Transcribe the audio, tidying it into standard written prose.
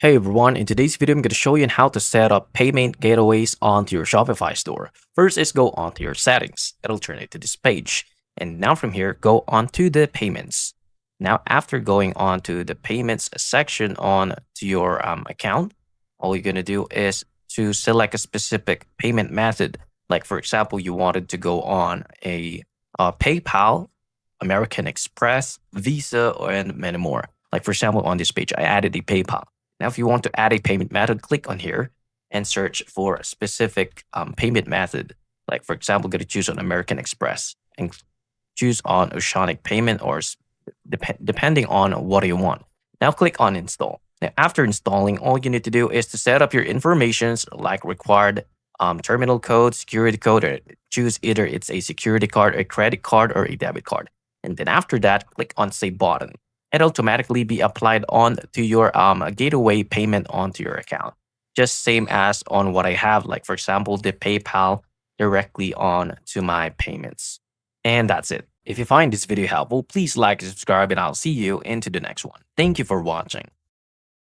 Hey everyone, in today's video, I'm going to show you how to set up payment gateways onto your Shopify store. First is go onto your settings. It'll turn it to this page. And now from here, go onto the payments. Now, after going onto the payments section on to your account, all you're going to do is to select a specific payment method. Like for example, you wanted to go on a PayPal, American Express, Visa, and many more. Like for example, on this page, I added a PayPal. Now, if you want to add a payment method, click on here and search for a specific payment method. Like, for example, going to choose on American Express and choose on Oceanic Payment or depending on what you want. Now, click on Install. Now, after installing, all you need to do is to set up your informations like required terminal code, security code, or choose either it's a security card, a credit card, or a debit card. And then after that, click on Save button. It'll automatically be applied on to your gateway payment onto your account. Just same as on what I have, like for example, the PayPal directly on to my payments. And that's it. If you find this video helpful, please like and subscribe and I'll see you into the next one. Thank you for watching.